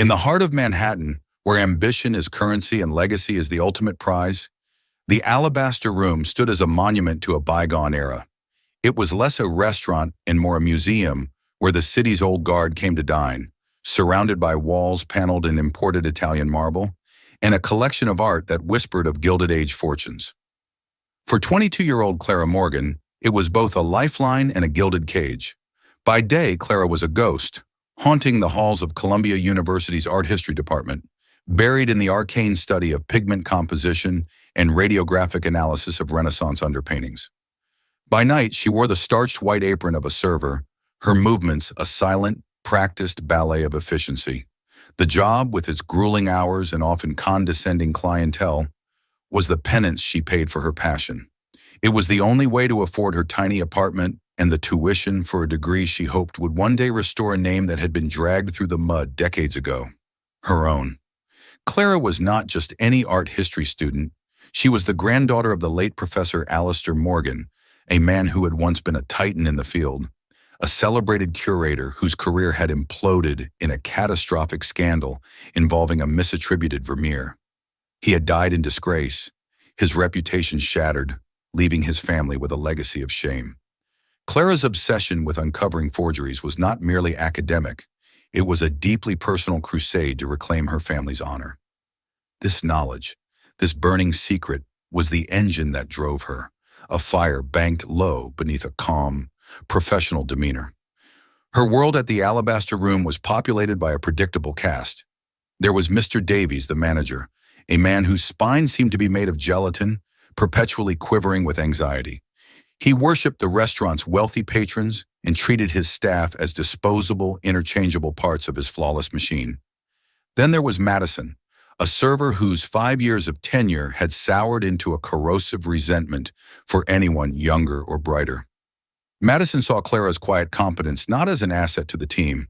In the heart of Manhattan, where ambition is currency and legacy is the ultimate prize, the Alabaster Room stood as a monument to a bygone era. It was less a restaurant and more a museum where the city's old guard came to dine, surrounded by walls paneled in imported Italian marble, and a collection of art that whispered of Gilded Age fortunes. For 22-year-old Clara Morgan, it was both a lifeline and a gilded cage. By day, Clara was a ghost, haunting the halls of Columbia University's art history department, buried in the arcane study of pigment composition and radiographic analysis of Renaissance underpaintings. By night, she wore the starched white apron of a server, her movements a silent, practiced ballet of efficiency. The job, with its grueling hours and often condescending clientele, was the penance she paid for her passion. It was the only way to afford her tiny apartment and the tuition for a degree she hoped would one day restore a name that had been dragged through the mud decades ago, her own. Clara was not just any art history student. She was the granddaughter of the late Professor Alistair Morgan, a man who had once been a titan in the field, a celebrated curator whose career had imploded in a catastrophic scandal involving a misattributed Vermeer. He had died in disgrace, his reputation shattered, leaving his family with a legacy of shame. Clara's obsession with uncovering forgeries was not merely academic. It was a deeply personal crusade to reclaim her family's honor. This knowledge, this burning secret, was the engine that drove her, a fire banked low beneath a calm, professional demeanor. Her world at the Alabaster Room was populated by a predictable cast. There was Mr. Davies, the manager, a man whose spine seemed to be made of gelatin, perpetually quivering with anxiety. He worshipped the restaurant's wealthy patrons and treated his staff as disposable, interchangeable parts of his flawless machine. Then there was Madison, a server whose 5 years of tenure had soured into a corrosive resentment for anyone younger or brighter. Madison saw Clara's quiet competence not as an asset to the team,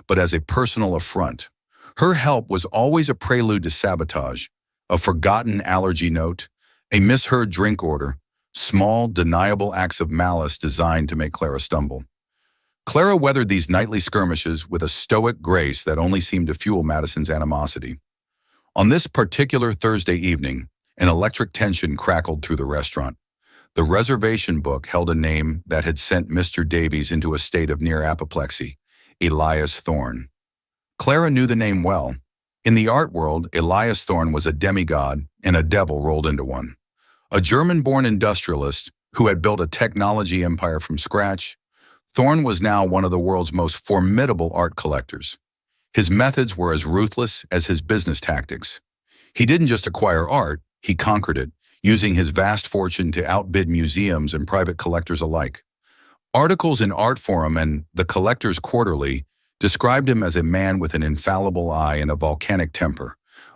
but as a personal affront. Her help was always a prelude to sabotage, a forgotten allergy note, a misheard drink order, small, deniable acts of malice designed to make Clara stumble. Clara weathered these nightly skirmishes with a stoic grace that only seemed to fuel Madison's animosity. On this particular Thursday evening, an electric tension crackled through the restaurant. The reservation book held a name that had sent Mr. Davies into a state of near apoplexy: Elias Thorne. Clara knew the name well. In the art world, Elias Thorne was a demigod and a devil rolled into one. A German-born industrialist who had built a technology empire from scratch, Thorne was now one of the world's most formidable art collectors. His methods were as ruthless as his business tactics. He didn't just acquire art, he conquered it, using his vast fortune to outbid museums and private collectors alike. Articles in Artforum and The Collector's Quarterly described him as a man with an infallible eye and a volcanic temper,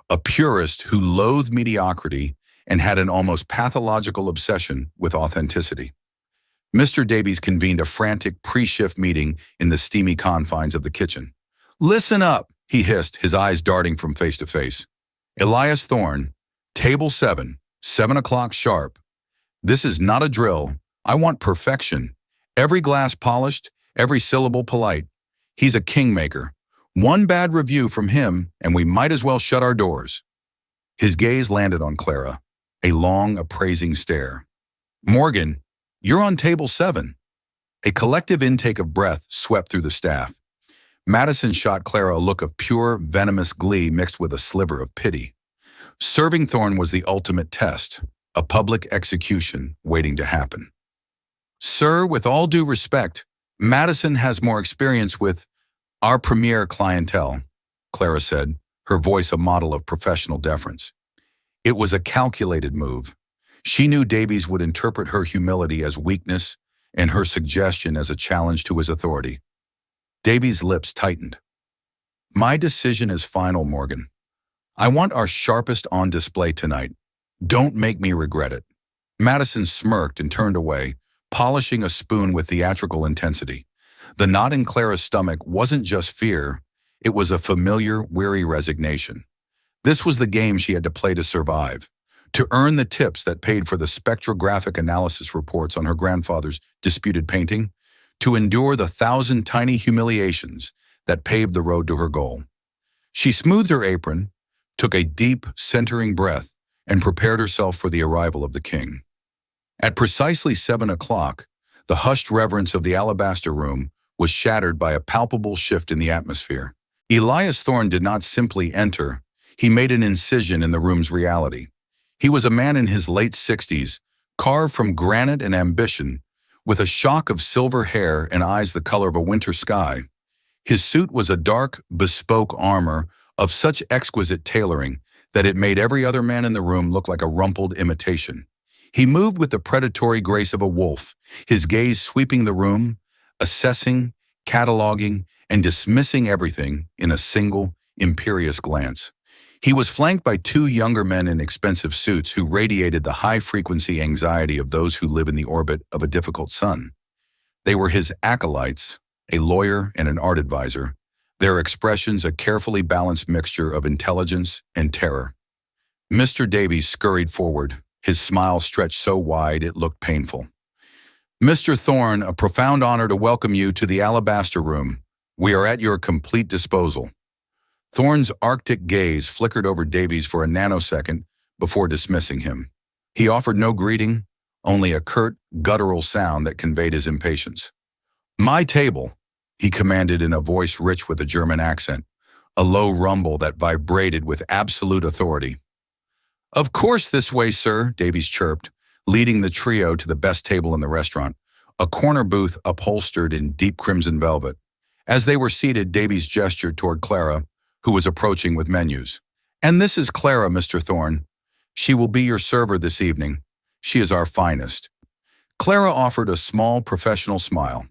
a purist who loathed mediocrity and had an almost pathological obsession with authenticity. Mr. Davies convened a frantic pre-shift meeting in the steamy confines of the kitchen. "Listen up," he hissed, his eyes darting from face to face. "Elias Thorne, table 7, 7 o'clock sharp. This is not a drill. I want perfection. Every glass polished, every syllable polite. He's a kingmaker. One bad review from him, and we might as well shut our doors." His gaze landed on Clara, a long, appraising stare. "Morgan, you're on table 7. A collective intake of breath swept through the staff. Madison shot Clara a look of pure, venomous glee mixed with a sliver of pity. Serving Thorne was the ultimate test, a public execution waiting to happen. "Sir, with all due respect, Madison has more experience with our premier clientele," Clara said, her voice a model of professional deference. It was a calculated move. She knew Davies would interpret her humility as weakness and her suggestion as a challenge to his authority. Davies' lips tightened. "My decision is final, Morgan. I want our sharpest on display tonight. Don't make me regret it." Madison smirked and turned away, polishing a spoon with theatrical intensity. The knot in Clara's stomach wasn't just fear, it was a familiar, weary resignation. This was the game she had to play to survive, to earn the tips that paid for the spectrographic analysis reports on her grandfather's disputed painting, to endure the 1,000 tiny humiliations that paved the road to her goal. She smoothed her apron, took a deep, centering breath, and prepared herself for the arrival of the king. At precisely 7 o'clock, the hushed reverence of the alabaster room was shattered by a palpable shift in the atmosphere. Elias Thorne did not simply enter, he made an incision in the room's reality. He was a man in his late 60s, carved from granite and ambition, with a shock of silver hair and eyes the color of a winter sky. His suit was a dark, bespoke armor of such exquisite tailoring that it made every other man in the room look like a rumpled imitation. He moved with the predatory grace of a wolf, his gaze sweeping the room, assessing, cataloging, and dismissing everything in a single, imperious glance. He was flanked by two younger men in expensive suits who radiated the high-frequency anxiety of those who live in the orbit of a difficult sun. They were his acolytes, a lawyer and an art advisor, their expressions a carefully balanced mixture of intelligence and terror. Mr. Davies scurried forward, his smile stretched so wide it looked painful. "Mr. Thorne, a profound honor to welcome you to the alabaster room. We are at your complete disposal." Thorne's arctic gaze flickered over Davies for a nanosecond before dismissing him. He offered no greeting, only a curt, guttural sound that conveyed his impatience. "My table," he commanded in a voice rich with a German accent, a low rumble that vibrated with absolute authority. "Of course this way, sir," Davies chirped, leading the trio to the best table in the restaurant, a corner booth upholstered in deep crimson velvet. As they were seated, Davies gestured toward Clara, who was approaching with menus. "And this is Clara, Mr. Thorne. She will be your server this evening. She is our finest." Clara offered a small professional smile.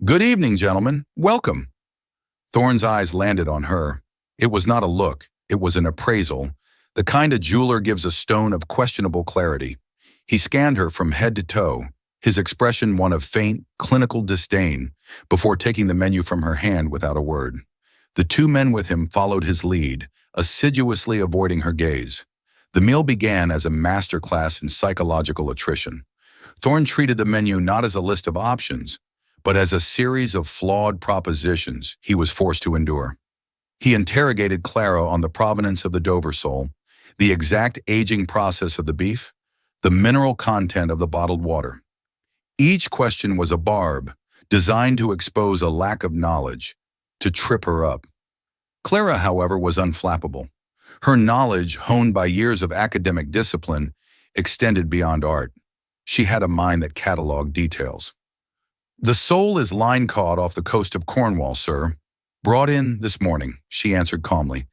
"Good evening, gentlemen. Welcome." Thorne's eyes landed on her. It was not a look, it was an appraisal, the kind a jeweler gives a stone of questionable clarity. He scanned her from head to toe, his expression one of faint, clinical disdain, before taking the menu from her hand without a word. The two men with him followed his lead, assiduously avoiding her gaze. The meal began as a masterclass in psychological attrition. Thorne treated the menu not as a list of options, but as a series of flawed propositions he was forced to endure. He interrogated Clara on the provenance of the Dover sole, the exact aging process of the beef, the mineral content of the bottled water. Each question was a barb, designed to expose a lack of knowledge, to trip her up. Clara, however, was unflappable. Her knowledge, honed by years of academic discipline, extended beyond art. She had a mind that cataloged details. "The sole is line caught off the coast of Cornwall, sir. Brought in this morning," she answered calmly.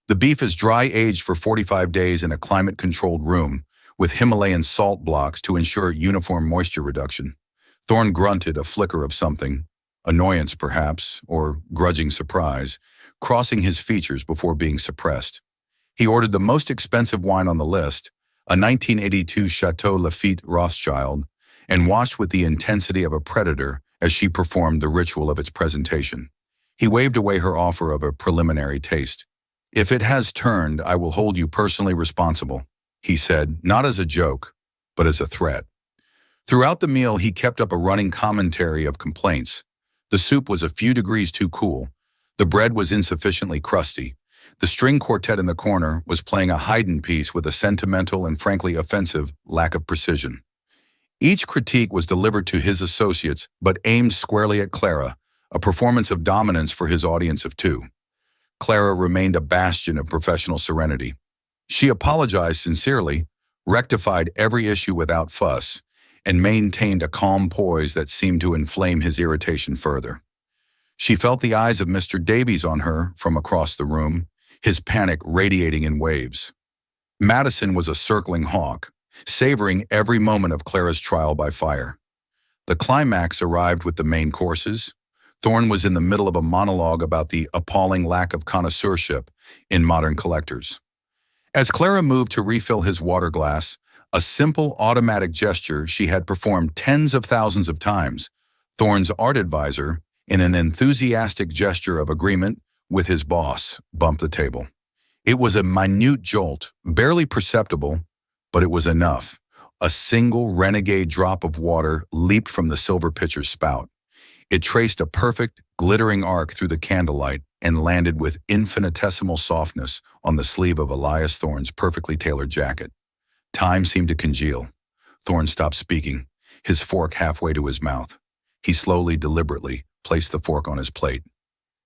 "The beef is dry-aged for 45 days in a climate-controlled room, with Himalayan salt blocks to ensure uniform moisture reduction." Thorne grunted a flicker of something, annoyance perhaps, or grudging surprise, crossing his features before being suppressed. He ordered the most expensive wine on the list, a 1982 Chateau Lafite Rothschild, and watched with the intensity of a predator as she performed the ritual of its presentation. He waved away her offer of a preliminary taste. "If it has turned, I will hold you personally responsible," he said, not as a joke, but as a threat. Throughout the meal, he kept up a running commentary of complaints. The soup was a few degrees too cool. The bread was insufficiently crusty. The string quartet in the corner was playing a Haydn piece with a sentimental and frankly offensive lack of precision. Each critique was delivered to his associates, but aimed squarely at Clara, a performance of dominance for his audience of two. Clara remained a bastion of professional serenity. She apologized sincerely, rectified every issue without fuss, and maintained a calm poise that seemed to inflame his irritation further. She felt the eyes of Mr. Davies on her from across the room, his panic radiating in waves. Madison was a circling hawk, savoring every moment of Clara's trial by fire. The climax arrived with the main courses. Thorne was in the middle of a monologue about the appalling lack of connoisseurship in modern collectors. As Clara moved to refill his water glass, a simple automatic gesture she had performed tens of thousands of times, Thorne's art advisor, in an enthusiastic gesture of agreement with his boss, bumped the table. It was a minute jolt, barely perceptible, but it was enough. A single renegade drop of water leaped from the silver pitcher's spout. It traced a perfect, glittering arc through the candlelight, and landed with infinitesimal softness on the sleeve of Elias Thorne's perfectly tailored jacket. Time seemed to congeal. Thorne stopped speaking, his fork halfway to his mouth. He slowly, deliberately placed the fork on his plate.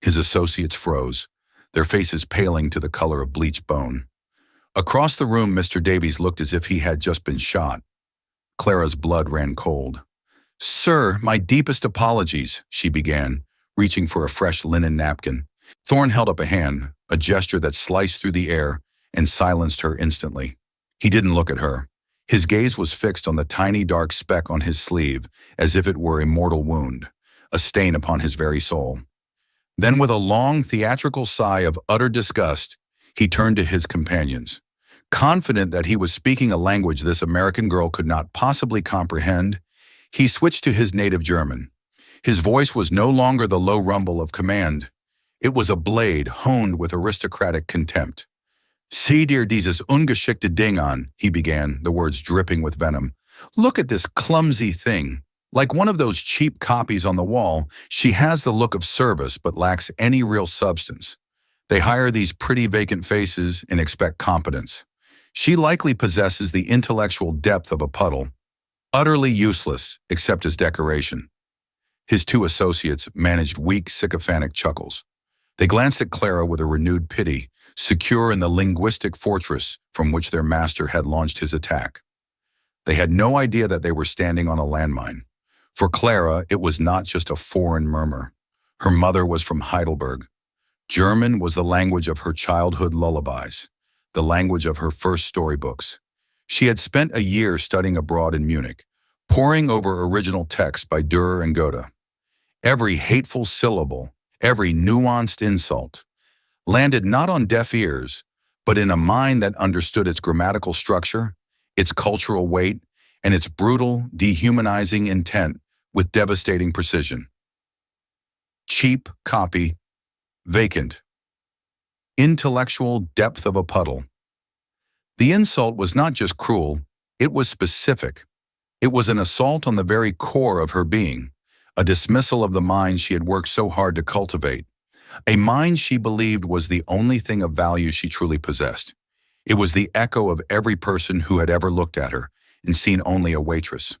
His associates froze, their faces paling to the color of bleached bone. Across the room, Mr. Davies looked as if he had just been shot. Clara's blood ran cold. "Sir, my deepest apologies," she began, reaching for a fresh linen napkin. Thorne held up a hand, a gesture that sliced through the air and silenced her instantly. He didn't look at her. His gaze was fixed on the tiny dark speck on his sleeve, as if it were a mortal wound, a stain upon his very soul. Then, with a long, theatrical sigh of utter disgust, he turned to his companions. Confident that he was speaking a language this American girl could not possibly comprehend, he switched to his native German. His voice was no longer the low rumble of command. It was a blade honed with aristocratic contempt. "Sieh dir dieses ungeschickte Ding an," he began, the words dripping with venom. "Look at this clumsy thing. Like one of those cheap copies on the wall, she has the look of service but lacks any real substance. They hire these pretty vacant faces and expect competence. She likely possesses the intellectual depth of a puddle, utterly useless except as decoration." His two associates managed weak, sycophantic chuckles. They glanced at Clara with a renewed pity, secure in the linguistic fortress from which their master had launched his attack. They had no idea that they were standing on a landmine. For Clara, it was not just a foreign murmur. Her mother was from Heidelberg. German was the language of her childhood lullabies, the language of her first storybooks. She had spent a year studying abroad in Munich, poring over original texts by Dürer and Goethe. Every hateful syllable, every nuanced insult, landed not on deaf ears, but in a mind that understood its grammatical structure, its cultural weight, and its brutal, dehumanizing intent with devastating precision. Cheap copy, vacant. Intellectual depth of a puddle. The insult was not just cruel, it was specific. It was an assault on the very core of her being, a dismissal of the mind she had worked so hard to cultivate, a mind she believed was the only thing of value she truly possessed. It was the echo of every person who had ever looked at her and seen only a waitress.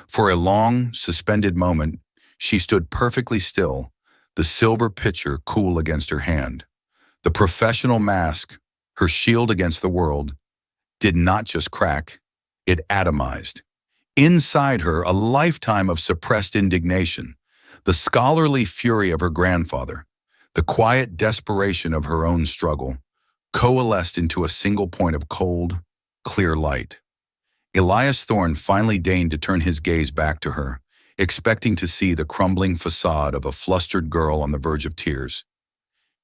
For a long, suspended moment, she stood perfectly still, the silver pitcher cool against her hand. The professional mask, her shield against the world, did not just crack, it atomized. Inside her, a lifetime of suppressed indignation, the scholarly fury of her grandfather, the quiet desperation of her own struggle, coalesced into a single point of cold, clear light. Elias Thorne finally deigned to turn his gaze back to her, expecting to see the crumbling facade of a flustered girl on the verge of tears.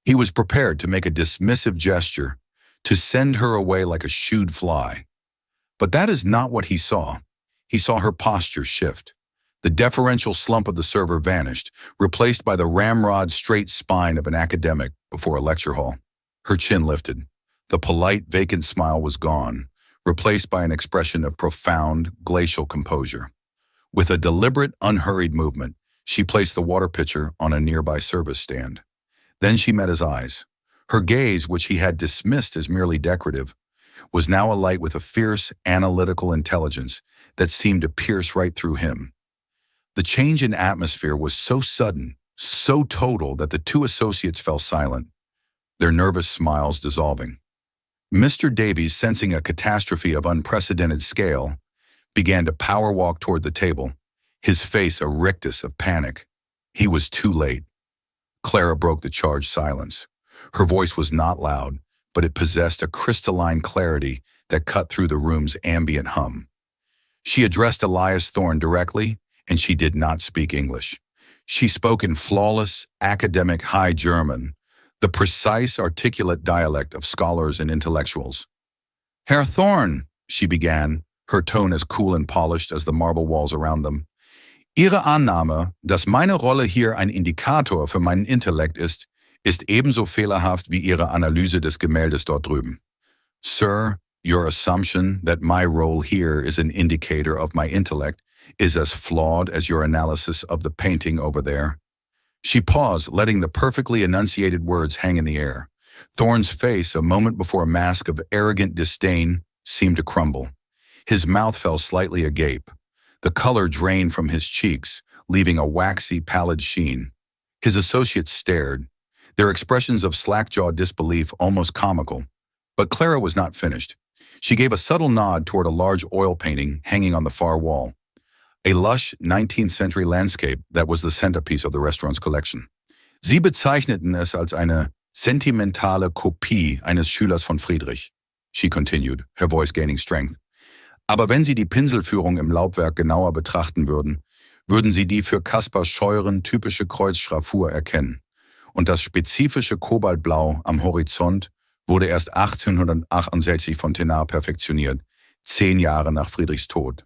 He was prepared to make a dismissive gesture, to send her away like a shooed fly. But that is not what he saw. He saw her posture shift. The deferential slump of the server vanished, replaced by the ramrod straight spine of an academic before a lecture hall. Her chin lifted. The polite, vacant smile was gone, replaced by an expression of profound, glacial composure. With a deliberate, unhurried movement, she placed the water pitcher on a nearby service stand. Then she met his eyes. Her gaze, which he had dismissed as merely decorative, was now alight with a fierce, analytical intelligence that seemed to pierce right through him. The change in atmosphere was so sudden, so total that the two associates fell silent, their nervous smiles dissolving. Mr. Davies, sensing a catastrophe of unprecedented scale, began to power walk toward the table, his face a rictus of panic. He was too late. Clara broke the charged silence. Her voice was not loud, but it possessed a crystalline clarity that cut through the room's ambient hum. She addressed Elias Thorne directly, and she did not speak English. She spoke in flawless, academic High German, the precise, articulate dialect of scholars and intellectuals. "Herr Thorne," she began, her tone as cool and polished as the marble walls around them. "Ihre Annahme, dass meine Rolle hier ein Indikator für meinen Intellekt ist ebenso fehlerhaft wie Ihre Analyse des Gemäldes dort drüben. Sir, your assumption that my role here is an indicator of my intellect is as flawed as your analysis of the painting over there." She paused, letting the perfectly enunciated words hang in the air. Thorne's face, a moment before a mask of arrogant disdain, seemed to crumble. His mouth fell slightly agape. The color drained from his cheeks, leaving a waxy, pallid sheen. His associates stared, their expressions of slack-jawed disbelief almost comical. But Clara was not finished. She gave a subtle nod toward a large oil painting hanging on the far wall, a lush 19th century landscape that was the centerpiece of the restaurant's collection. Sie bezeichneten es als eine sentimentale Kopie eines Schülers von Friedrich, she continued, her voice gaining strength. Aber wenn Sie die Pinselführung im Laubwerk genauer betrachten würden, würden Sie die für Caspar Scheuren typische Kreuzschraffur erkennen. Und das spezifische Kobaltblau am Horizont wurde erst 1868 von Thénard perfektioniert, 10 Jahre nach Friedrichs Tod.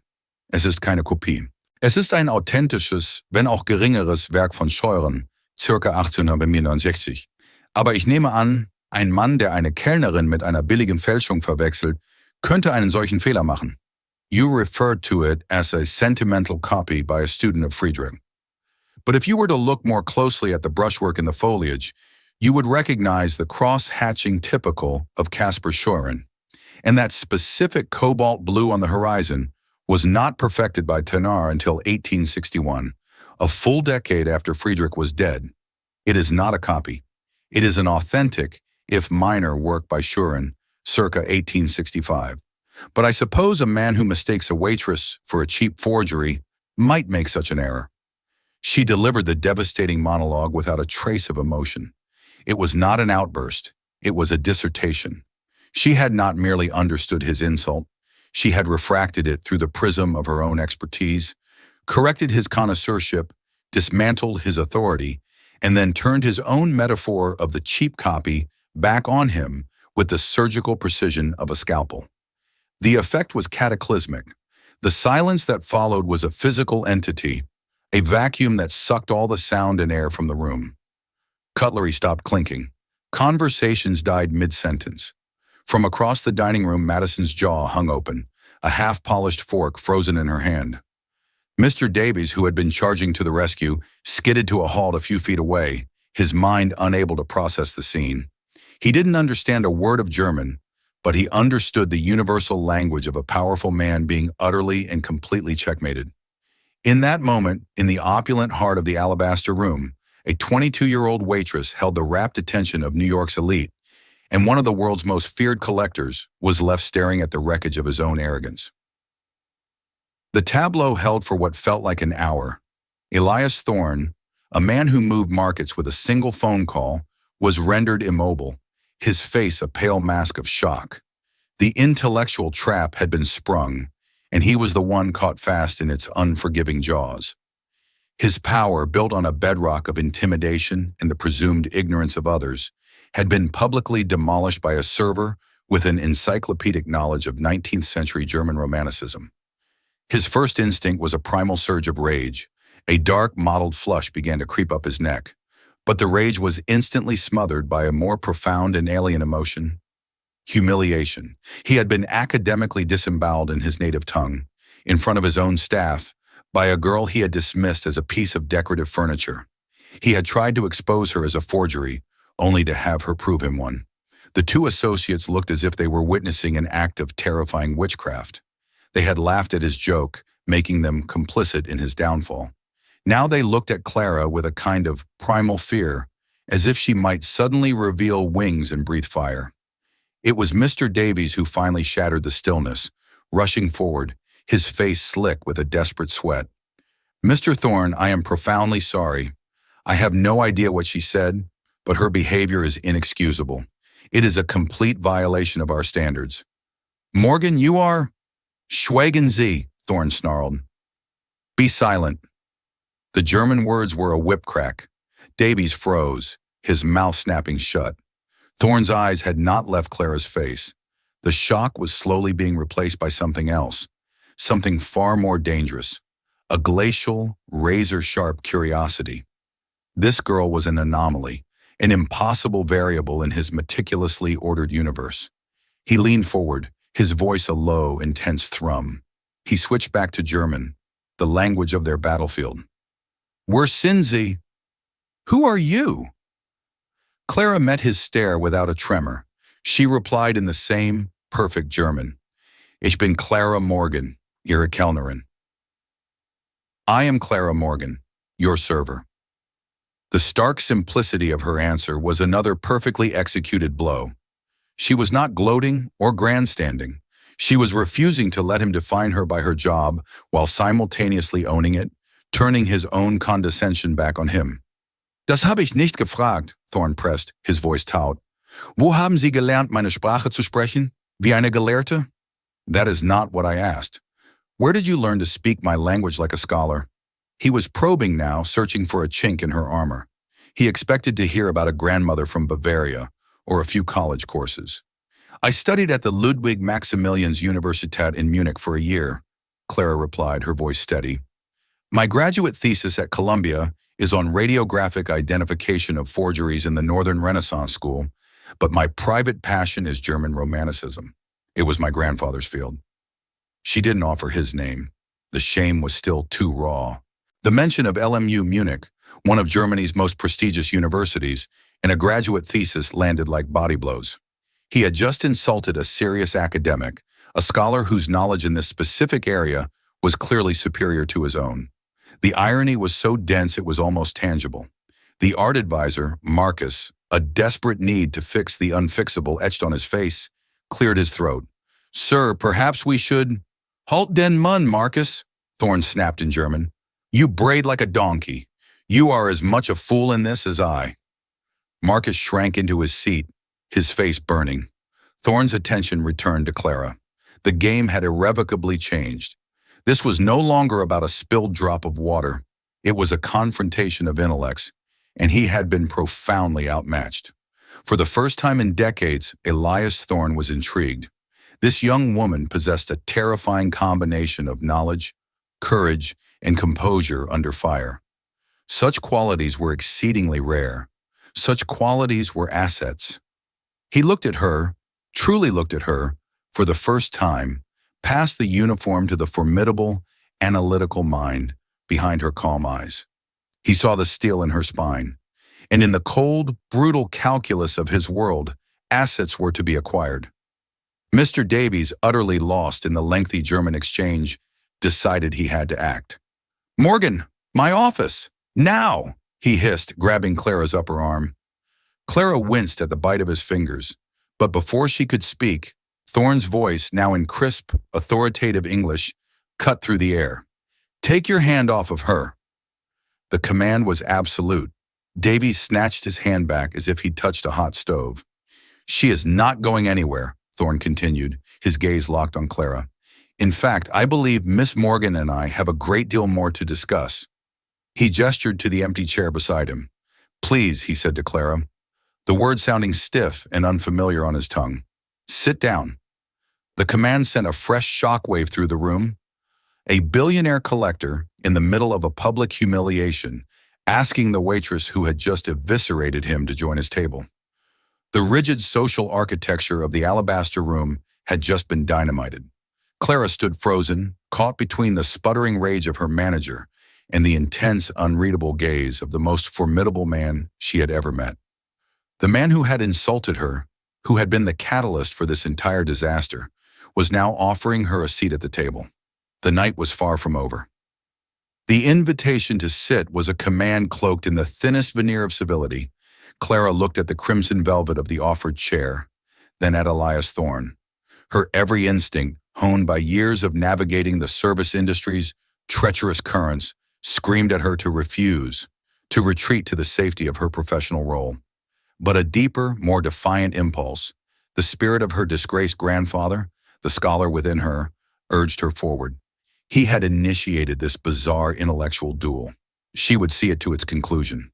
Es ist keine Kopie. Es ist ein authentisches, wenn auch geringeres Werk von Scheuren, circa 1869. Aber ich nehme an, ein Mann, der eine Kellnerin mit einer billigen Fälschung verwechselt, könnte einen solchen Fehler machen. You referred to it as a sentimental copy by a student of Friedrich. But if you were to look more closely at the brushwork in the foliage, you would recognize the cross-hatching typical of Caspar Scheuren. And that specific cobalt blue on the horizon was not perfected by Thénard until 1861, a full decade after Friedrich was dead. It is not a copy. It is an authentic, if minor, work by Scheuren, circa 1865. But I suppose a man who mistakes a waitress for a cheap forgery might make such an error. She delivered the devastating monologue without a trace of emotion. It was not an outburst. It was a dissertation. She had not merely understood his insult. She had refracted it through the prism of her own expertise, corrected his connoisseurship, dismantled his authority, and then turned his own metaphor of the cheap copy back on him with the surgical precision of a scalpel. The effect was cataclysmic. The silence that followed was a physical entity, a vacuum that sucked all the sound and air from the room. Cutlery stopped clinking. Conversations died mid-sentence. From across the dining room, Madison's jaw hung open, a half-polished fork frozen in her hand. Mr. Davies, who had been charging to the rescue, skidded to a halt a few feet away, his mind unable to process the scene. He didn't understand a word of German, but he understood the universal language of a powerful man being utterly and completely checkmated. In that moment, in the opulent heart of the alabaster room, a 22-year-old waitress held the rapt attention of New York's elite, and one of the world's most feared collectors was left staring at the wreckage of his own arrogance. The tableau held for what felt like an hour. Elias Thorne, a man who moved markets with a single phone call, was rendered immobile, his face a pale mask of shock. The intellectual trap had been sprung, and he was the one caught fast in its unforgiving jaws. His power, built on a bedrock of intimidation and the presumed ignorance of others, had been publicly demolished by a server with an encyclopedic knowledge of 19th century German Romanticism. His first instinct was a primal surge of rage. A dark, mottled flush began to creep up his neck. But the rage was instantly smothered by a more profound and alien emotion: humiliation. He had been academically disemboweled in his native tongue, in front of his own staff, by a girl he had dismissed as a piece of decorative furniture. He had tried to expose her as a forgery, only to have her prove him one. The two associates looked as if they were witnessing an act of terrifying witchcraft. They had laughed at his joke, making them complicit in his downfall. Now they looked at Clara with a kind of primal fear, as if she might suddenly reveal wings and breathe fire. It was Mr. Davies who finally shattered the stillness, rushing forward, his face slick with a desperate sweat. "Mr. Thorne, I am profoundly sorry. I have no idea what she said, but her behavior is inexcusable. It is a complete violation of our standards." "Morgan, you are—" "Schweigen Sie," Thorne snarled. "Be silent." The German words were a whip crack. Davies froze, his mouth snapping shut. Thorne's eyes had not left Clara's face. The shock was slowly being replaced by something else, something far more dangerous, a glacial, razor-sharp curiosity. This girl was an anomaly, an impossible variable in his meticulously ordered universe. He leaned forward, his voice a low, intense thrum. He switched back to German, the language of their battlefield. "Wo sind Sie?" Who are you? Clara met his stare without a tremor. She replied in the same perfect German. Ich bin Clara Morgan, Ihre Kellnerin. I am Clara Morgan, your server. The stark simplicity of her answer was another perfectly executed blow. She was not gloating or grandstanding. She was refusing to let him define her by her job while simultaneously owning it, turning his own condescension back on him. Das habe ich nicht gefragt, Thorne pressed, his voice taut. Wo haben Sie gelernt, meine Sprache zu sprechen? Wie eine Gelehrte? That is not what I asked. Where did you learn to speak my language like a scholar? He was probing now, searching for a chink in her armor. He expected to hear about a grandmother from Bavaria or a few college courses. I studied at the Ludwig Maximilians Universität in Munich for a year, Clara replied, her voice steady. My graduate thesis at Columbia is on radiographic identification of forgeries in the Northern Renaissance School, but my private passion is German Romanticism. It was my grandfather's field. She didn't offer his name. The shame was still too raw. The mention of LMU Munich, one of Germany's most prestigious universities, in a graduate thesis landed like body blows. He had just insulted a serious academic, a scholar whose knowledge in this specific area was clearly superior to his own. The irony was so dense it was almost tangible. The art advisor, Marcus, a desperate need to fix the unfixable etched on his face, cleared his throat. Sir, perhaps we should— Halt den Mann, Marcus, Thorne snapped in German. You braid like a donkey. You are as much a fool in this as I. Marcus shrank into his seat, his face burning. Thorne's attention returned to Clara. The game had irrevocably changed. This was no longer about a spilled drop of water. It was a confrontation of intellects, and he had been profoundly outmatched. For the first time in decades, Elias Thorne was intrigued. This young woman possessed a terrifying combination of knowledge, courage, and composure under fire. Such qualities were exceedingly rare. Such qualities were assets. He looked at her, truly looked at her, for the first time, past the uniform to the formidable, analytical mind behind her calm eyes. He saw the steel in her spine, and in the cold, brutal calculus of his world, assets were to be acquired. Mr. Davies, utterly lost in the lengthy German exchange, decided he had to act. Morgan, my office! Now! He hissed, grabbing Clara's upper arm. Clara winced at the bite of his fingers, but before she could speak, Thorne's voice, now in crisp, authoritative English, cut through the air. Take your hand off of her. The command was absolute. Davies snatched his hand back as if he'd touched a hot stove. She is not going anywhere, Thorne continued, his gaze locked on Clara. In fact, I believe Miss Morgan and I have a great deal more to discuss. He gestured to the empty chair beside him. Please, he said to Clara, the word sounding stiff and unfamiliar on his tongue. Sit down. The command sent a fresh shockwave through the room. A billionaire collector, in the middle of a public humiliation, asking the waitress who had just eviscerated him to join his table. The rigid social architecture of the alabaster room had just been dynamited. Clara stood frozen, caught between the sputtering rage of her manager and the intense, unreadable gaze of the most formidable man she had ever met. The man who had insulted her, who had been the catalyst for this entire disaster, was now offering her a seat at the table. The night was far from over. The invitation to sit was a command cloaked in the thinnest veneer of civility. Clara looked at the crimson velvet of the offered chair, then at Elias Thorne. Her every instinct, honed by years of navigating the service industry's treacherous currents, screamed at her to refuse, to retreat to the safety of her professional role. But a deeper, more defiant impulse, the spirit of her disgraced grandfather, the scholar within her, urged her forward. He had initiated this bizarre intellectual duel. She would see it to its conclusion.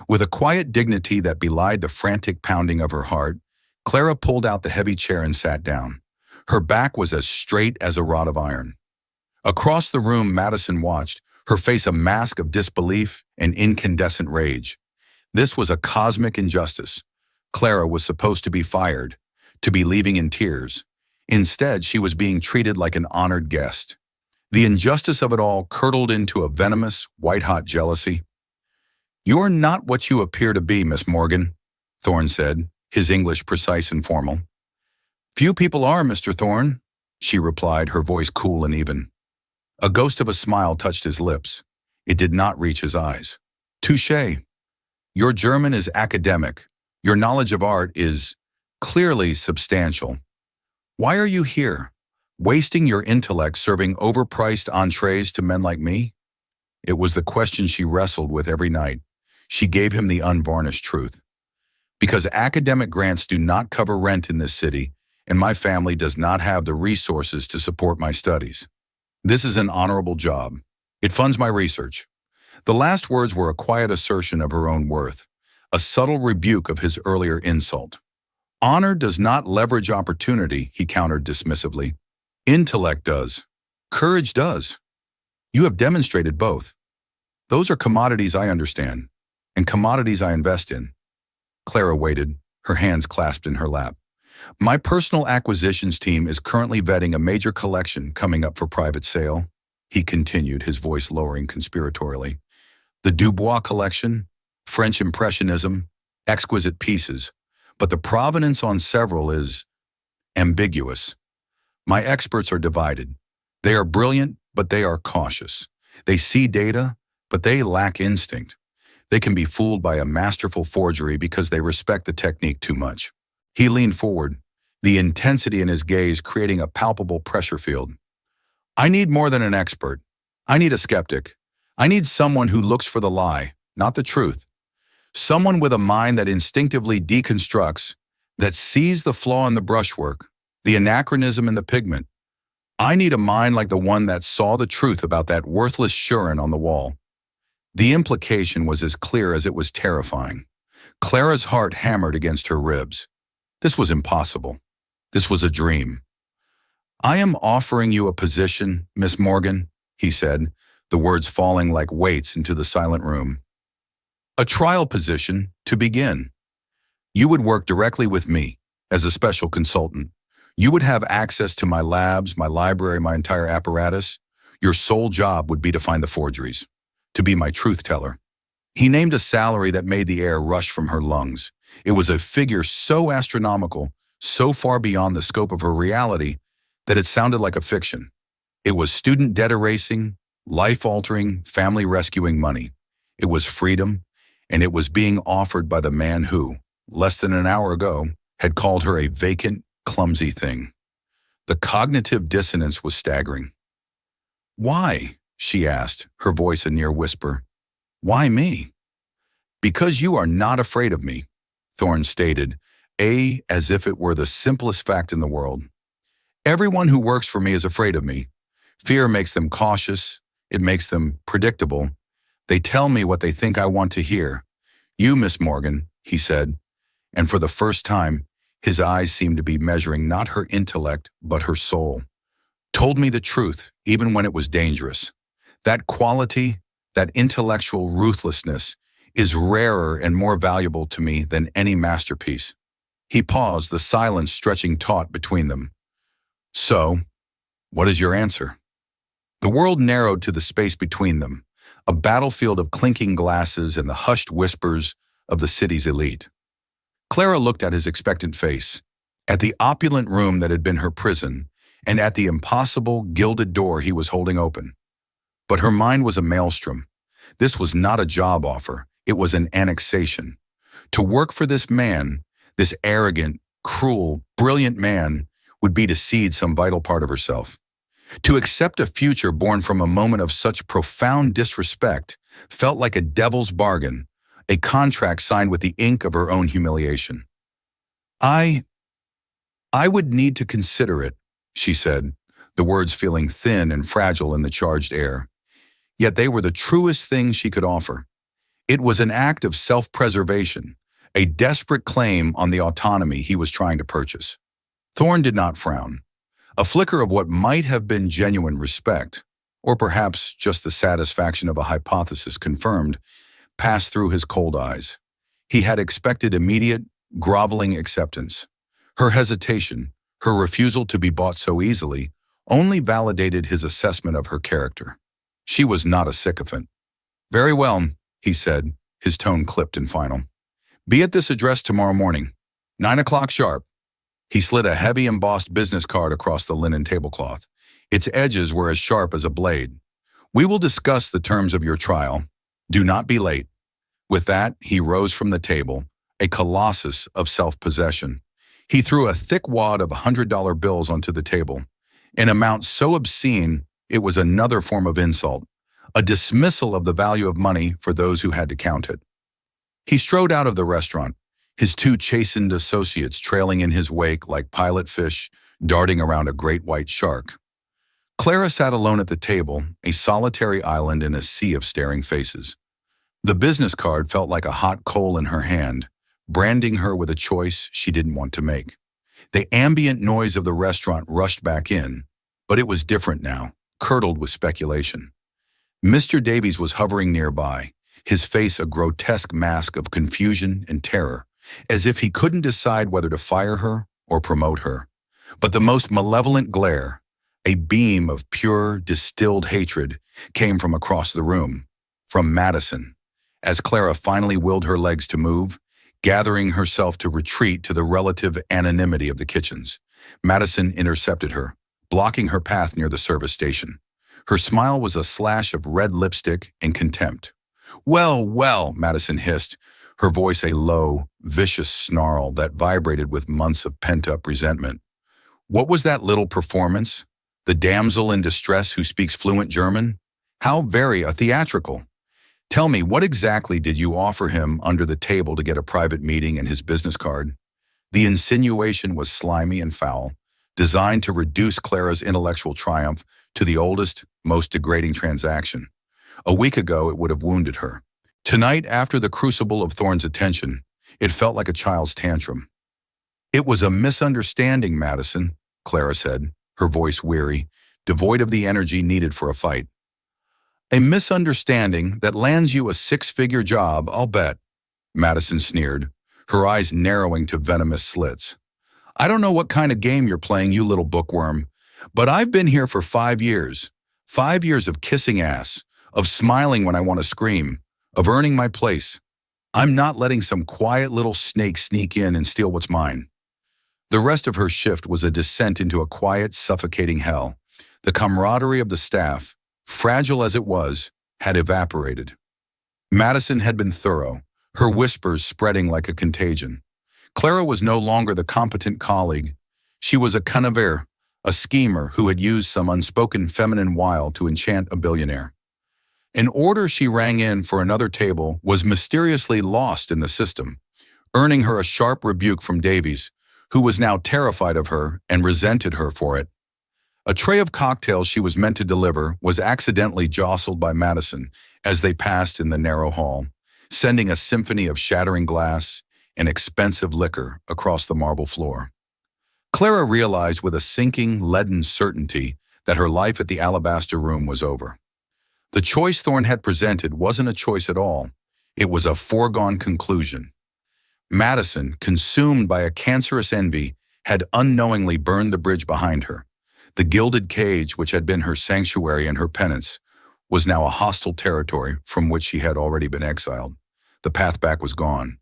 With a quiet dignity that belied the frantic pounding of her heart, Clara pulled out the heavy chair and sat down. Her back was as straight as a rod of iron. Across the room, Madison watched, her face a mask of disbelief and incandescent rage. This was a cosmic injustice. Clara was supposed to be fired, to be leaving in tears. Instead, she was being treated like an honored guest. The injustice of it all curdled into a venomous, white-hot jealousy. You're not what you appear to be, Miss Morgan, Thorne said, his English precise and formal. Few people are, Mr. Thorne, she replied, her voice cool and even. A ghost of a smile touched his lips. It did not reach his eyes. Touché. Your German is academic. Your knowledge of art is clearly substantial. Why are you here, wasting your intellect serving overpriced entrees to men like me? It was the question she wrestled with every night. She gave him the unvarnished truth. Because academic grants do not cover rent in this city, and my family does not have the resources to support my studies. This is an honorable job. It funds my research. The last words were a quiet assertion of her own worth, a subtle rebuke of his earlier insult. Honor does not leverage opportunity, he countered dismissively. Intellect does. Courage does. You have demonstrated both. Those are commodities I understand, and commodities I invest in. Clara waited, her hands clasped in her lap. My personal acquisitions team is currently vetting a major collection coming up for private sale, he continued, his voice lowering conspiratorially. The Dubois collection, French Impressionism, exquisite pieces, but the provenance on several is ambiguous. My experts are divided. They are brilliant, but they are cautious. They see data, but they lack instinct. They can be fooled by a masterful forgery because they respect the technique too much. He leaned forward, the intensity in his gaze creating a palpable pressure field. I need more than an expert. I need a skeptic. I need someone who looks for the lie, not the truth. Someone with a mind that instinctively deconstructs, that sees the flaw in the brushwork, the anachronism in the pigment. I need a mind like the one that saw the truth about that worthless Shurin on the wall. The implication was as clear as it was terrifying. Clara's heart hammered against her ribs. This was impossible. This was a dream. I am offering you a position, Miss Morgan, he said, the words falling like weights into the silent room. A trial position, to begin. You would work directly with me, as a special consultant. You would have access to my labs, my library, my entire apparatus. Your sole job would be to find the forgeries, to be my truth teller. He named a salary that made the air rush from her lungs. It was a figure so astronomical, so far beyond the scope of her reality, that it sounded like a fiction. It was student debt erasing, life-altering, family-rescuing money. It was freedom, and it was being offered by the man who, less than an hour ago, had called her a vacant, clumsy thing. The cognitive dissonance was staggering. Why? She asked, her voice a near whisper. Why me? Because you are not afraid of me, Thorne stated, as if it were the simplest fact in the world. Everyone who works for me is afraid of me. Fear makes them cautious. It makes them predictable. They tell me what they think I want to hear. You, Miss Morgan, he said, and for the first time, his eyes seemed to be measuring not her intellect, but her soul. Told me the truth, even when it was dangerous. That quality, that intellectual ruthlessness, is rarer and more valuable to me than any masterpiece. He paused, the silence stretching taut between them. So, what is your answer? The world narrowed to the space between them, a battlefield of clinking glasses and the hushed whispers of the city's elite. Clara looked at his expectant face, at the opulent room that had been her prison, and at the impossible, gilded door he was holding open. But her mind was a maelstrom. This was not a job offer. It was an annexation. To work for this man, this arrogant, cruel, brilliant man, would be to cede some vital part of herself. To accept a future born from a moment of such profound disrespect felt like a devil's bargain, a contract signed with the ink of her own humiliation. I would need to consider it, she said, the words feeling thin and fragile in the charged air. Yet they were the truest thing she could offer. It was an act of self-preservation, a desperate claim on the autonomy he was trying to purchase. Thorne did not frown. A flicker of what might have been genuine respect, or perhaps just the satisfaction of a hypothesis confirmed, passed through his cold eyes. He had expected immediate, groveling acceptance. Her hesitation, her refusal to be bought so easily, only validated his assessment of her character. She was not a sycophant. Very well, he said, His tone clipped and final. "Be at this address tomorrow morning, 9 o'clock sharp." He slid a heavy embossed business card across the linen tablecloth. Its edges were as sharp as a blade. "We will discuss the terms of your trial. Do not be late." With that, he rose from the table, a colossus of self-possession. He threw a thick wad of $100 bills onto the table, an amount so obscene it was another form of insult, a dismissal of the value of money for those who had to count it. He strode out of the restaurant, his two chastened associates trailing in his wake like pilot fish darting around a great white shark. Clara sat alone at the table, a solitary island in a sea of staring faces. The business card felt like a hot coal in her hand, branding her with a choice she didn't want to make. The ambient noise of the restaurant rushed back in, but it was different now, curdled with speculation. Mr. Davies was hovering nearby, his face a grotesque mask of confusion and terror, as if he couldn't decide whether to fire her or promote her. But the most malevolent glare, a beam of pure, distilled hatred, came from across the room, from Madison. As Clara finally willed her legs to move, gathering herself to retreat to the relative anonymity of the kitchens, Madison intercepted her, blocking her path near the service station. Her smile was a slash of red lipstick and contempt. "Well, well," Madison hissed, her voice a low, vicious snarl that vibrated with months of pent-up resentment. "What was that little performance? The damsel in distress who speaks fluent German? How very theatrical. Tell me, what exactly did you offer him under the table to get a private meeting and his business card?" The insinuation was slimy and foul, designed to reduce Clara's intellectual triumph to the oldest, most degrading transaction. A week ago, it would have wounded her. Tonight, after the crucible of Thorne's attention, it felt like a child's tantrum. "It was a misunderstanding, Madison," Clara said, her voice weary, devoid of the energy needed for a fight. "A misunderstanding that lands you a six-figure job, I'll bet," Madison sneered, her eyes narrowing to venomous slits. "I don't know what kind of game you're playing, you little bookworm, but I've been here for 5 years. 5 years of kissing ass, of smiling when I want to scream, of earning my place. I'm not letting some quiet little snake sneak in and steal what's mine." The rest of her shift was a descent into a quiet, suffocating hell. The camaraderie of the staff, fragile as it was, had evaporated. Madison had been thorough, her whispers spreading like a contagion. Clara was no longer the competent colleague. She was a connivere, a schemer who had used some unspoken feminine wile to enchant a billionaire. An order she rang in for another table was mysteriously lost in the system, earning her a sharp rebuke from Davies, who was now terrified of her and resented her for it. A tray of cocktails she was meant to deliver was accidentally jostled by Madison as they passed in the narrow hall, sending a symphony of shattering glass and expensive liquor across the marble floor. Clara realized with a sinking, leaden certainty that her life at the Alabaster Room was over. The choice Thorne had presented wasn't a choice at all. It was a foregone conclusion. Madison, consumed by a cancerous envy, had unknowingly burned the bridge behind her. The gilded cage, which had been her sanctuary and her penance, was now a hostile territory from which she had already been exiled. The path back was gone.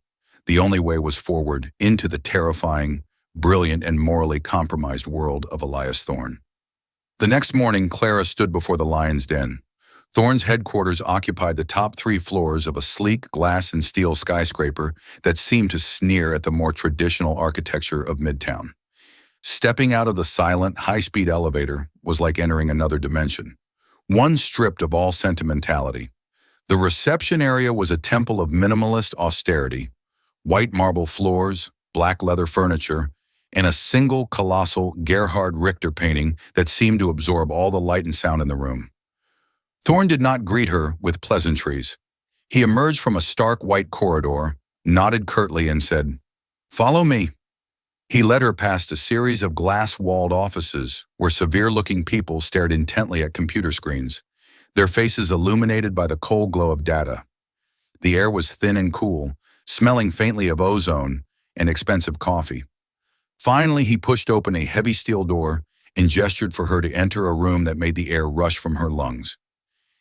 The only way was forward into the terrifying, brilliant, and morally compromised world of Elias Thorne. The next morning, Clara stood before the Lion's Den. Thorne's headquarters occupied the top 3 floors of a sleek glass and steel skyscraper that seemed to sneer at the more traditional architecture of Midtown. Stepping out of the silent, high-speed elevator was like entering another dimension, one stripped of all sentimentality. The reception area was a temple of minimalist austerity, white marble floors, black leather furniture, and a single colossal Gerhard Richter painting that seemed to absorb all the light and sound in the room. Thorne did not greet her with pleasantries. He emerged from a stark white corridor, nodded curtly, and said, "Follow me." He led her past a series of glass-walled offices where severe-looking people stared intently at computer screens, their faces illuminated by the cold glow of data. The air was thin and cool, smelling faintly of ozone and expensive coffee. Finally, he pushed open a heavy steel door and gestured for her to enter a room that made the air rush from her lungs.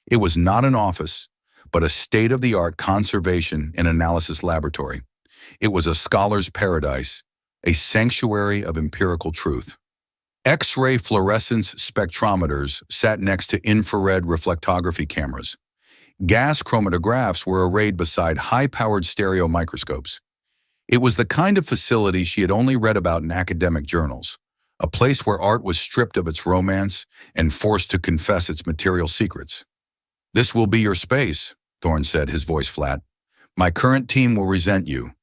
It was not an office, but a state-of-the-art conservation and analysis laboratory. It was a scholar's paradise, a sanctuary of empirical truth. X-ray fluorescence spectrometers sat next to infrared reflectography cameras. Gas chromatographs were arrayed beside high-powered stereo microscopes. It was the kind of facility she had only read about in academic journals, a place where art was stripped of its romance and forced to confess its material secrets. "This will be your space," Thorne said, his voice flat. "My current team will resent you.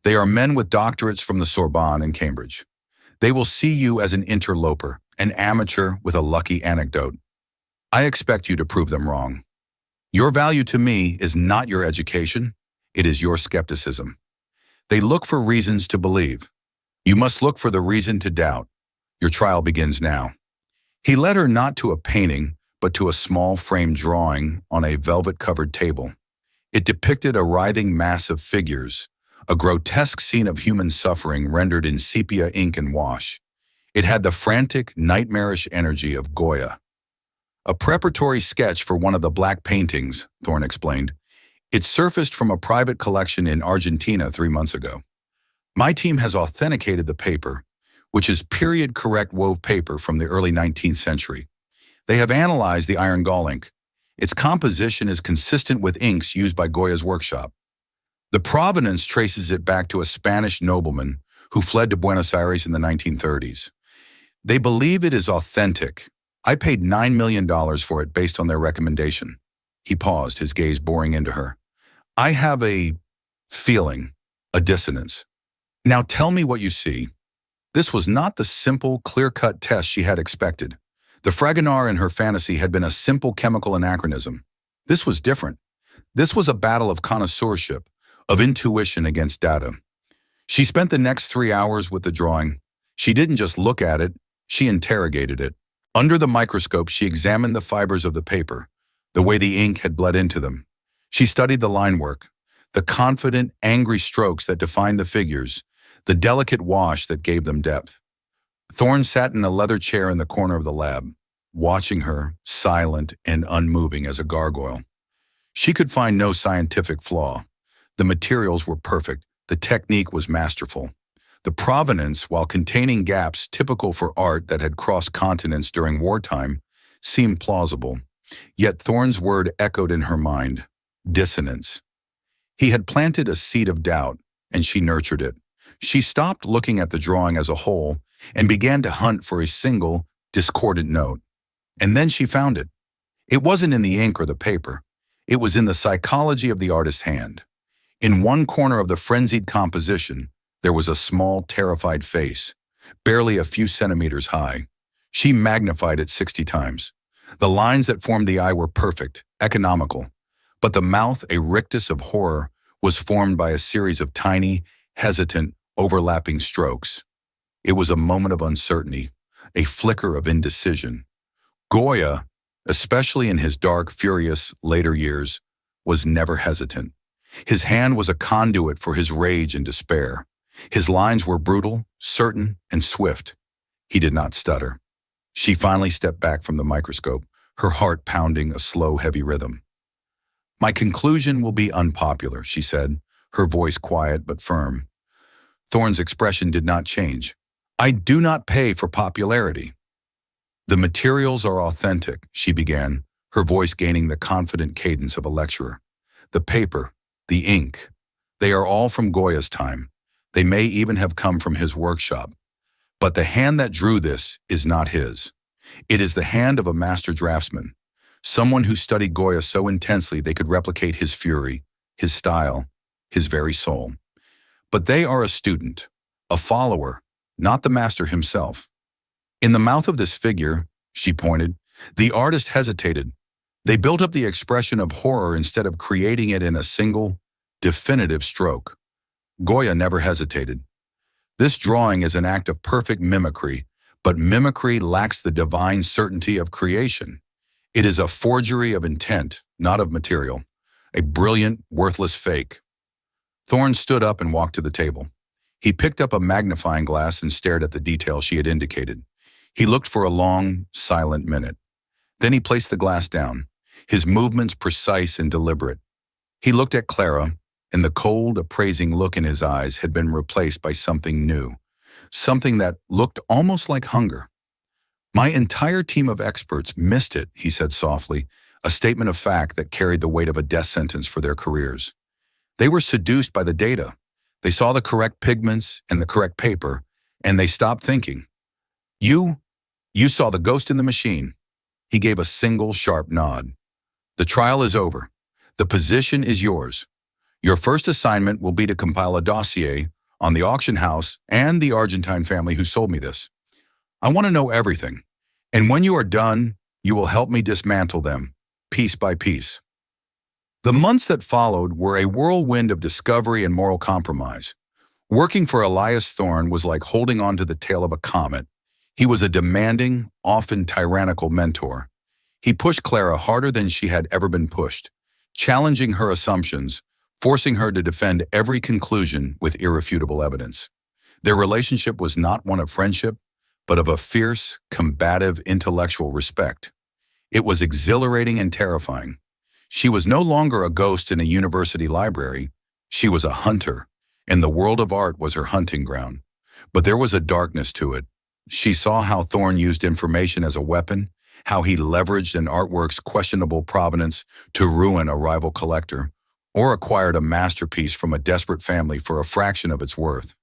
They are men with doctorates from the Sorbonne and Cambridge. They will see you as an interloper, an amateur with a lucky anecdote. I expect you to prove them wrong. Your value to me is not your education, it is your skepticism. They look for reasons to believe. You must look for the reason to doubt. Your trial begins now." He led her not to a painting, but to a small framed drawing on a velvet-covered table. It depicted a writhing mass of figures, a grotesque scene of human suffering rendered in sepia ink and wash. It had the frantic, nightmarish energy of Goya. "A preparatory sketch for one of the black paintings," Thorne explained. "It surfaced from a private collection in Argentina 3 months ago. My team has authenticated the paper, which is period-correct wove paper from the early 19th century. They have analyzed the iron gall ink. Its composition is consistent with inks used by Goya's workshop. The provenance traces it back to a Spanish nobleman who fled to Buenos Aires in the 1930s. They believe it is authentic. I paid $9 million for it based on their recommendation." He paused, his gaze boring into her. "I have a feeling, a dissonance. Now tell me what you see." This was not the simple, clear-cut test she had expected. The Fragonard in her fantasy had been a simple chemical anachronism. This was different. This was a battle of connoisseurship, of intuition against data. She spent the next 3 hours with the drawing. She didn't just look at it, she interrogated it. Under the microscope, she examined the fibers of the paper, the way the ink had bled into them. She studied the line work, the confident, angry strokes that defined the figures, the delicate wash that gave them depth. Thorne sat in a leather chair in the corner of the lab, watching her, silent and unmoving as a gargoyle. She could find no scientific flaw. The materials were perfect, the technique was masterful. The provenance, while containing gaps typical for art that had crossed continents during wartime, seemed plausible. Yet Thorne's word echoed in her mind: dissonance. He had planted a seed of doubt, and she nurtured it. She stopped looking at the drawing as a whole and began to hunt for a single, discordant note. And then she found it. It wasn't in the ink or the paper. It was in the psychology of the artist's hand. In one corner of the frenzied composition, there was a small, terrified face, barely a few centimeters high. She magnified it 60 times. The lines that formed the eye were perfect, economical, but the mouth, a rictus of horror, was formed by a series of tiny, hesitant, overlapping strokes. It was a moment of uncertainty, a flicker of indecision. Goya, especially in his dark, furious later years, was never hesitant. His hand was a conduit for his rage and despair. His lines were brutal, certain, and swift. He did not stutter. She finally stepped back from the microscope, her heart pounding a slow, heavy rhythm. "My conclusion will be unpopular," she said, her voice quiet but firm. Thorne's expression did not change. "I do not pay for popularity." "The materials are authentic," she began, her voice gaining the confident cadence of a lecturer. "The paper, the ink, they are all from Goya's time. They may even have come from his workshop. But the hand that drew this is not his. It is the hand of a master draftsman, someone who studied Goya so intensely they could replicate his fury, his style, his very soul. But they are a student, a follower, not the master himself. In the mouth of this figure," she pointed, "the artist hesitated. They built up the expression of horror instead of creating it in a single, definitive stroke. Goya never hesitated. This drawing is an act of perfect mimicry, but mimicry lacks the divine certainty of creation. It is a forgery of intent, not of material, a brilliant, worthless fake." Thorne stood up and walked to the table. He picked up a magnifying glass and stared at the detail she had indicated. He looked for a long, silent minute. Then he placed the glass down, his movements precise and deliberate. He looked at Clara, and the cold, appraising look in his eyes had been replaced by something new, something that looked almost like hunger. My entire team of experts missed it, he said softly, a statement of fact that carried the weight of a death sentence for their careers. They were seduced by the data. They saw the correct pigments and the correct paper, and they stopped thinking. You saw the ghost in the machine. He gave a single sharp nod. The trial is over. The position is yours. Your first assignment will be to compile a dossier on the auction house and the Argentine family who sold me this. I want to know everything. And when you are done, you will help me dismantle them, piece by piece. The months that followed were a whirlwind of discovery and moral compromise. Working for Elias Thorne was like holding on to the tail of a comet. He was a demanding, often tyrannical mentor. He pushed Clara harder than she had ever been pushed, challenging her assumptions, forcing her to defend every conclusion with irrefutable evidence. Their relationship was not one of friendship, but of a fierce, combative, intellectual respect. It was exhilarating and terrifying. She was no longer a ghost in a university library. She was a hunter, and the world of art was her hunting ground. But there was a darkness to it. She saw how Thorne used information as a weapon, how he leveraged an artwork's questionable provenance to ruin a rival collector, or acquired a masterpiece from a desperate family for a fraction of its worth.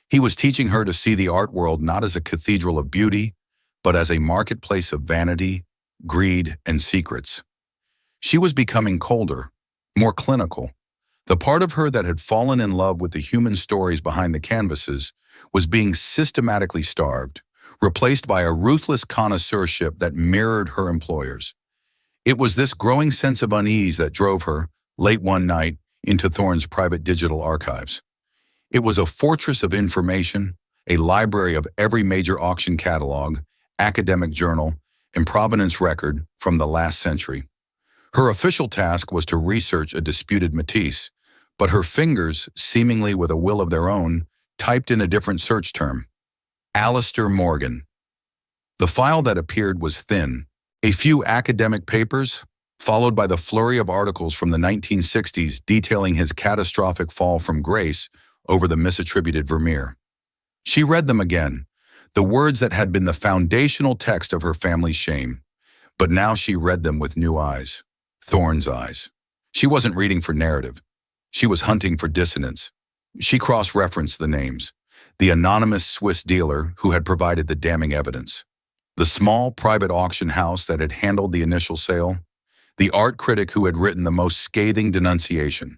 He was teaching her to see the art world not as a cathedral of beauty, but as a marketplace of vanity, greed, and secrets. She was becoming colder, more clinical. The part of her that had fallen in love with the human stories behind the canvases was being systematically starved, replaced by a ruthless connoisseurship that mirrored her employers. It was this growing sense of unease that drove her, late one night, into Thorne's private digital archives. It was a fortress of information, a library of every major auction catalog, academic journal, and provenance record from the last century. Her official task was to research a disputed Matisse, but her fingers, seemingly with a will of their own, typed in a different search term: Alistair Morgan. The file that appeared was thin, a few academic papers, followed by the flurry of articles from the 1960s detailing his catastrophic fall from grace over the misattributed Vermeer. She read them again, the words that had been the foundational text of her family's shame. But now she read them with new eyes, Thorne's eyes. She wasn't reading for narrative. She was hunting for dissonance. She cross-referenced the names: the anonymous Swiss dealer who had provided the damning evidence, the small private auction house that had handled the initial sale, the art critic who had written the most scathing denunciation.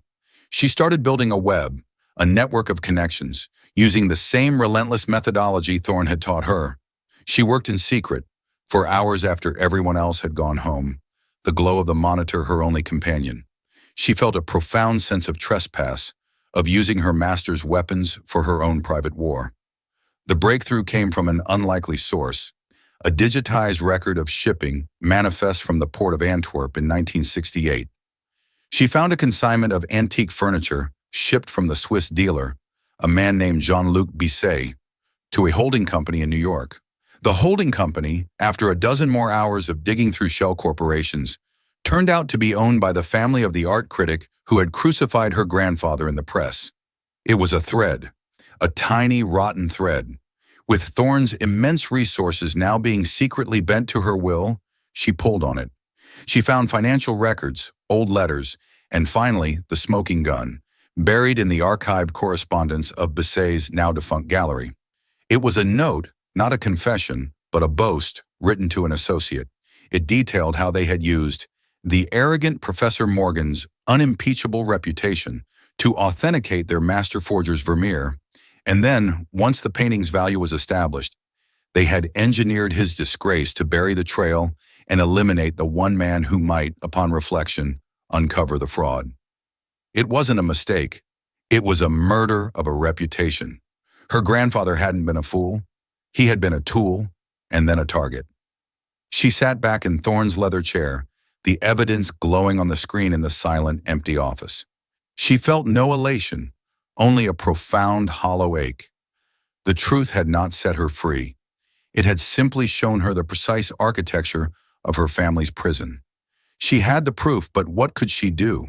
She started building a web, a network of connections, using the same relentless methodology Thorne had taught her. She worked in secret, for hours after everyone else had gone home, the glow of the monitor her only companion. She felt a profound sense of trespass, of using her master's weapons for her own private war. The breakthrough came from an unlikely source: a digitized record of shipping manifest from the port of Antwerp in 1968. She found a consignment of antique furniture shipped from the Swiss dealer, a man named Jean-Luc Bisset, to a holding company in New York. The holding company, after a dozen more hours of digging through shell corporations, turned out to be owned by the family of the art critic who had crucified her grandfather in the press. It was a thread, a tiny, rotten thread. With Thorne's immense resources now being secretly bent to her will, she pulled on it. She found financial records, old letters, and finally, the smoking gun, buried in the archived correspondence of Bisset's now-defunct gallery. It was a note, not a confession, but a boast written to an associate. It detailed how they had used the arrogant Professor Morgan's unimpeachable reputation to authenticate their master forger's Vermeer, and then, once the painting's value was established, they had engineered his disgrace to bury the trail and eliminate the one man who might, upon reflection, uncover the fraud. It wasn't a mistake. It was a murder of a reputation. Her grandfather hadn't been a fool. He had been a tool, and then a target. She sat back in Thorne's leather chair, the evidence glowing on the screen in the silent, empty office. She felt no elation, only a profound, hollow ache. The truth had not set her free. It had simply shown her the precise architecture of her family's prison. She had the proof, but what could she do?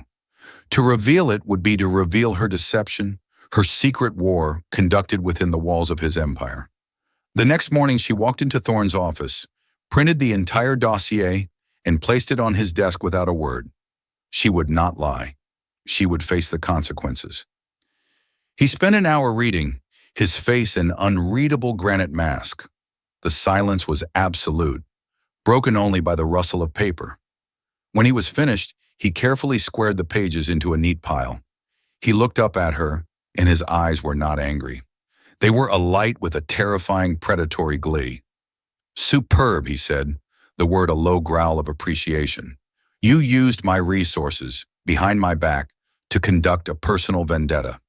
To reveal it would be to reveal her deception, her secret war conducted within the walls of his empire. The next morning she walked into Thorne's office, printed the entire dossier, and placed it on his desk without a word. She would not lie. She would face the consequences. He spent an hour reading, his face an unreadable granite mask. The silence was absolute, broken only by the rustle of paper. When he was finished, he carefully squared the pages into a neat pile. He looked up at her, and his eyes were not angry. They were alight with a terrifying predatory glee. "Superb," he said, the word a low growl of appreciation. "You used my resources, behind my back, to conduct a personal vendetta.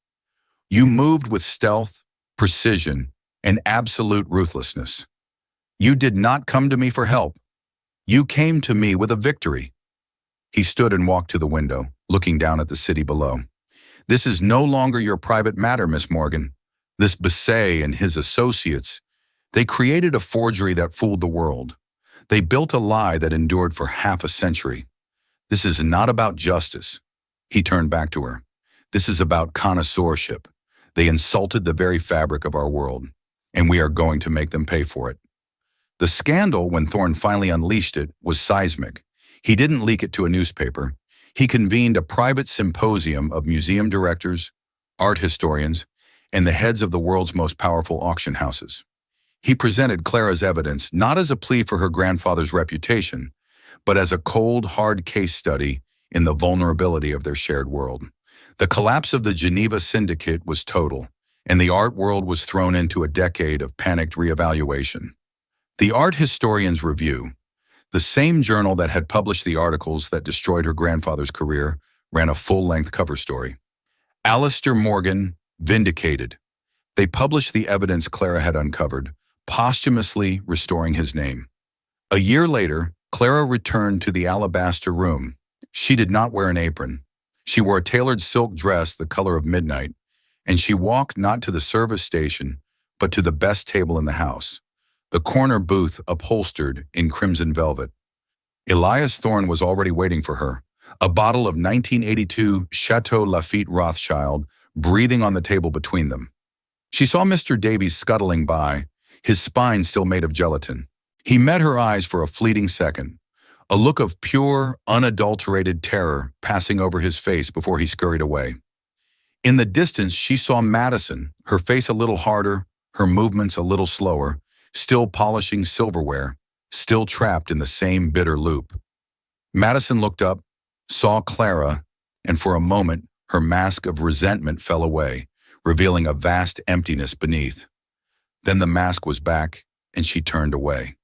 You moved with stealth, precision, and absolute ruthlessness. You did not come to me for help. You came to me with a victory." He stood and walked to the window, looking down at the city below. "This is no longer your private matter, Miss Morgan. This Basset and his associates, they created a forgery that fooled the world. They built a lie that endured for half a century. This is not about justice." He turned back to her. "This is about connoisseurship. They insulted the very fabric of our world, and we are going to make them pay for it." The scandal, when Thorne finally unleashed it, was seismic. He didn't leak it to a newspaper. He convened a private symposium of museum directors, art historians, and the heads of the world's most powerful auction houses. He presented Clara's evidence not as a plea for her grandfather's reputation, but as a cold, hard case study in the vulnerability of their shared world. The collapse of the Geneva Syndicate was total, and the art world was thrown into a decade of panicked reevaluation. The Art Historian's Review, the same journal that had published the articles that destroyed her grandfather's career, ran a full-length cover story. Alistair Morgan, vindicated. They published the evidence Clara had uncovered, posthumously restoring his name. A year later, Clara returned to the alabaster room. She did not wear an apron. She wore a tailored silk dress the color of midnight, and she walked not to the service station, but to the best table in the house, the corner booth upholstered in crimson velvet. Elias Thorne was already waiting for her, a bottle of 1982 Chateau Lafite Rothschild breathing on the table between them. She saw Mr. Davies scuttling by, his spine still made of gelatin. He met her eyes for a fleeting second, a look of pure, unadulterated terror passing over his face before he scurried away. In the distance, she saw Madison, her face a little harder, her movements a little slower, still polishing silverware, still trapped in the same bitter loop. Madison looked up, saw Clara, and for a moment, her mask of resentment fell away, revealing a vast emptiness beneath. Then the mask was back, and she turned away.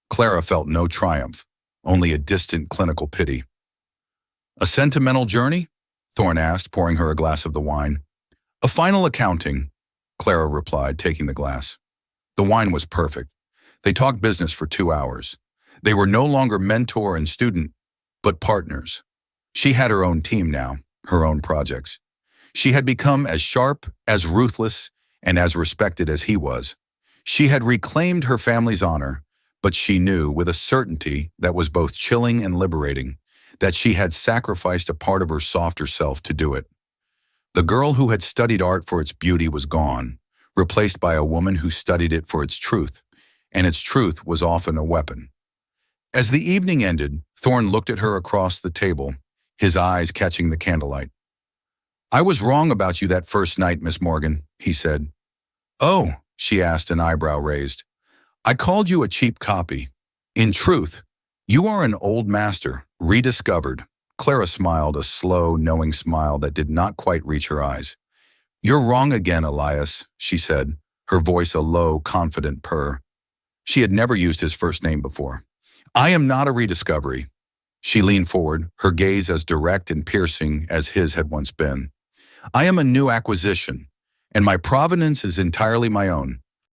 Clara felt no triumph, only a distant clinical pity. "A sentimental journey?" Thorne asked, pouring her a glass of the wine. "A final accounting," Clara replied, taking the glass. The wine was perfect. They talked business for 2 hours. They were no longer mentor and student, but partners. She had her own team now, her own projects. She had become as sharp, as ruthless, and as respected as he was. She had reclaimed her family's honor, but she knew with a certainty that was both chilling and liberating that she had sacrificed a part of her softer self to do it. The girl who had studied art for its beauty was gone, replaced by a woman who studied it for its truth, and its truth was often a weapon. As the evening ended, Thorne looked at her across the table, his eyes catching the candlelight. "I was wrong about you that first night, Miss Morgan," he said. "Oh," she asked, an eyebrow raised. "I called you a cheap copy. In truth, you are an old master, rediscovered." Clara smiled, a slow, knowing smile that did not quite reach her eyes. "You're wrong again, Elias," she said, her voice a low, confident purr. She had never used his first name before. "I am not a rediscovery." She leaned forward, her gaze as direct and piercing as his had once been. "I am a new acquisition, and my provenance is entirely my own.